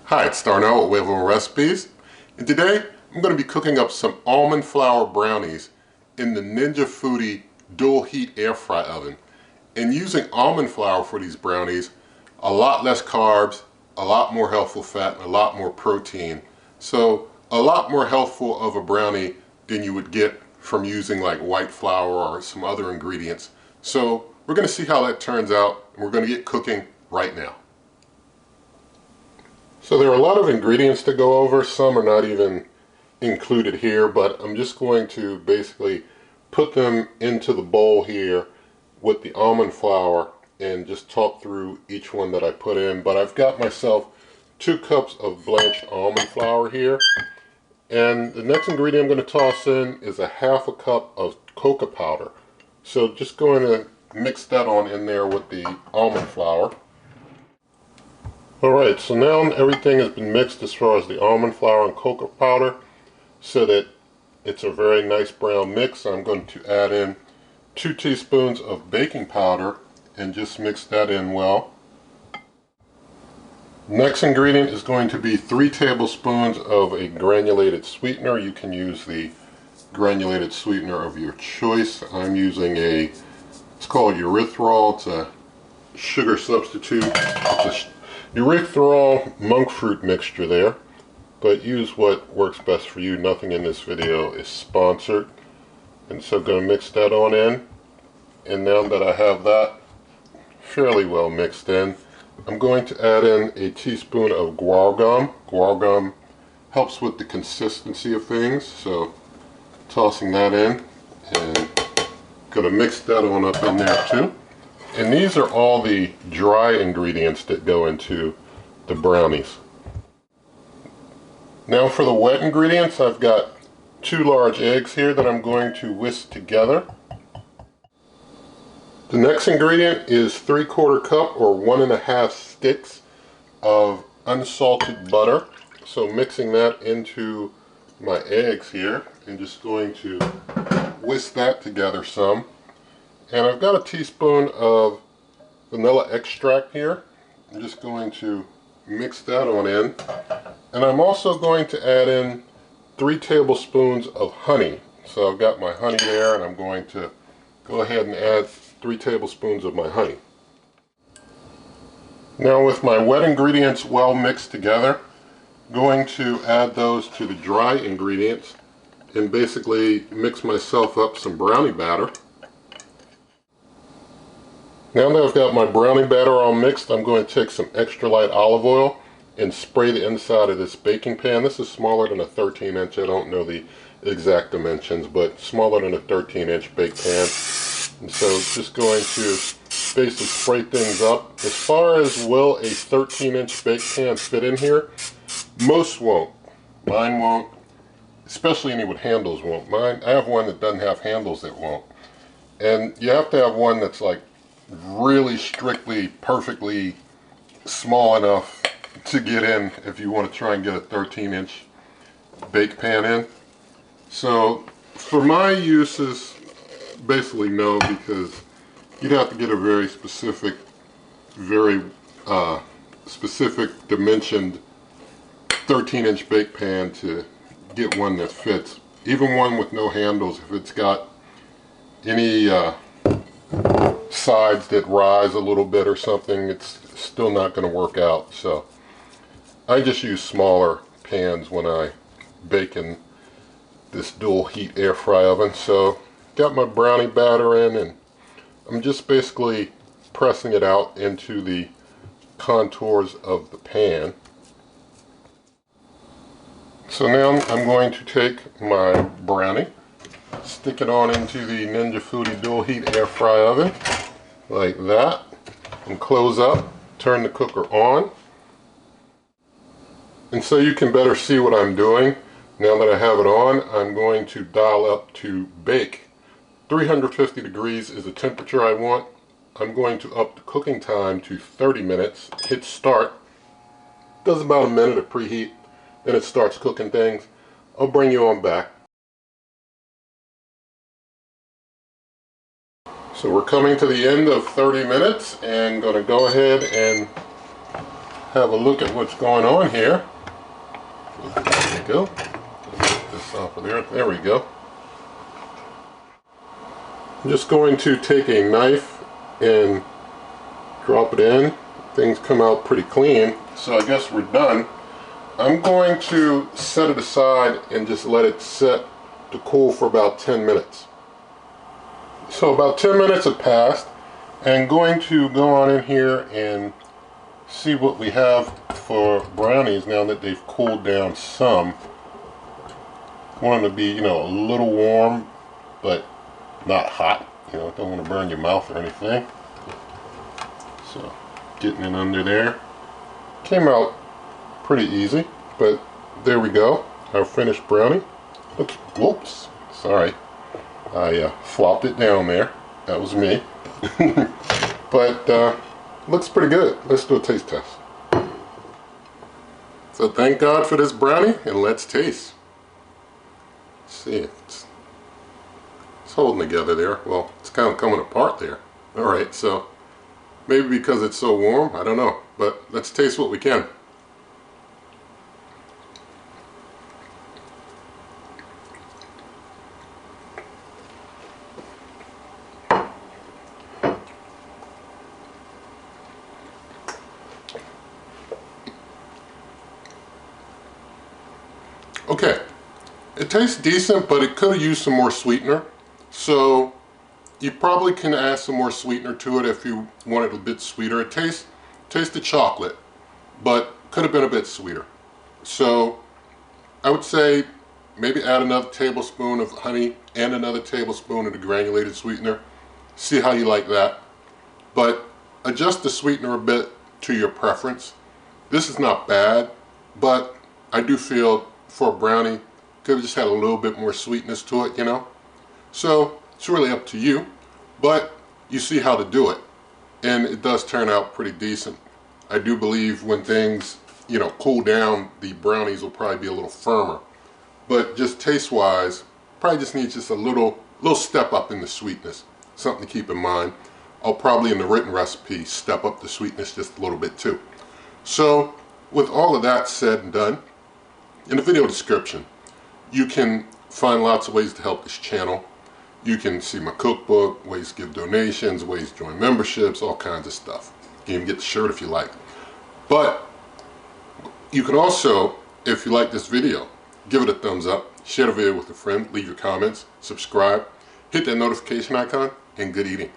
Hi, it's Darnell with Waveable Recipes, and today I'm going to be cooking up some almond flour brownies in the Ninja Foodi dual heat air fry oven. And using almond flour for these brownies, a lot less carbs, a lot more healthful fat, and a lot more protein. So a lot more healthful of a brownie than you would get from using like white flour or some other ingredients. So we're going to see how that turns out, and we're going to get cooking right now. So there are a lot of ingredients to go over. Some are not even included here, but I'm just going to basically put them into the bowl here with the almond flour and just talk through each one that I put in. But I've got myself 2 cups of blanched almond flour here. And the next ingredient I'm going to toss in is a 1/2 cup of cocoa powder. So just going to mix that on in there with the almond flour. Alright, so now everything has been mixed as far as the almond flour and cocoa powder so that it's a very nice brown mix. I'm going to add in 2 teaspoons of baking powder and just mix that in well. Next ingredient is going to be 3 tablespoons of a granulated sweetener. You can use the granulated sweetener of your choice. I'm using it's called erythritol. It's a sugar substitute. It's a erythritol monk fruit mixture there, but use what works best for you. Nothing in this video is sponsored. And so I'm going to mix that on in, and now that I have that fairly well mixed in, I'm going to add in a teaspoon of guar gum. Guar gum helps with the consistency of things, so tossing that in and going to mix that on up in there too. And these are all the dry ingredients that go into the brownies. Now for the wet ingredients, I've got 2 large eggs here that I'm going to whisk together. The next ingredient is 3/4 cup or 1.5 sticks of unsalted butter. So mixing that into my eggs here and just going to whisk that together some. And I've got a teaspoon of vanilla extract here. I'm just going to mix that on in. And I'm also going to add in 3 tablespoons of honey. So I've got my honey there, and I'm going to go ahead and add 3 tablespoons of my honey. Now with my wet ingredients well mixed together, I'm going to add those to the dry ingredients and basically mix myself up some brownie batter. Now that I've got my brownie batter all mixed, I'm going to take some extra light olive oil and spray the inside of this baking pan. This is smaller than a 13-inch. I don't know the exact dimensions, but smaller than a 13-inch bake pan. And so just going to basically spray things up. As far as will a 13-inch bake pan fit in here, most won't. Mine won't, especially any with handles won't. Mine, I have one that doesn't have handles that won't. And you have to have one that's like really strictly, perfectly small enough to get in if you want to try and get a 13-inch bake pan in. So for my uses, basically no, because you'd have to get a very specific dimensioned 13-inch bake pan to get one that fits. Even one with no handles, if it's got any sides that rise a little bit or something, it's still not going to work out. So I just use smaller pans when I bake in this dual heat air fry oven. So got my brownie batter in, and I'm just basically pressing it out into the contours of the pan. So now I'm going to take my brownie, stick it on into the Ninja Foodi dual heat air fry oven like that, and close up, turn the cooker on. And so you can better see what I'm doing. Now that I have it on, I'm going to dial up to bake. 350 degrees is the temperature I want. I'm going to up the cooking time to 30 minutes. Hit start. Does about a minute of preheat. Then it starts cooking things. I'll bring you on back. So we're coming to the end of 30 minutes and going to go ahead and have a look at what's going on here. There we go. Get this off of there. There we go. I'm just going to take a knife and drop it in. Things come out pretty clean, so I guess we're done. I'm going to set it aside and just let it set to cool for about 10 minutes. So about 10 minutes have passed, and going to go on in here and see what we have for brownies now that they've cooled down some. I want them to be, you know, a little warm, but not hot. You know, don't want to burn your mouth or anything. So, getting it under there. Came out pretty easy, but there we go. Our finished brownie. Looks, whoops, sorry. I flopped it down there. That was me. But looks pretty good. Let's do a taste test. So thank God for this brownie, and let's taste. Let's see, it's holding together there. Well, it's kind of coming apart there. Alright, so maybe because it's so warm, I don't know. But let's taste what we can. Okay, it tastes decent, but it could have used some more sweetener. So you probably can add some more sweetener to it if you want it a bit sweeter. It tastes the chocolate, but could have been a bit sweeter. So I would say maybe add another tablespoon of honey and another tablespoon of the granulated sweetener. See how you like that. But adjust the sweetener a bit to your preference. This is not bad, but I do feel for a brownie, could have just had a little bit more sweetness to it, you know. So it's really up to you, but you see how to do it, and it does turn out pretty decent. I do believe when things, you know, cool down, the brownies will probably be a little firmer, but just taste wise, probably just needs just a little step up in the sweetness. Something to keep in mind. I'll probably in the written recipe step up the sweetness just a little bit too. So with all of that said and done, in the video description, you can find lots of ways to help this channel. You can see my cookbook, ways to give donations, ways to join memberships, all kinds of stuff. You can even get the shirt if you like. But you can also, if you like this video, give it a thumbs up, share the video with a friend, leave your comments, subscribe, hit that notification icon, and good eating.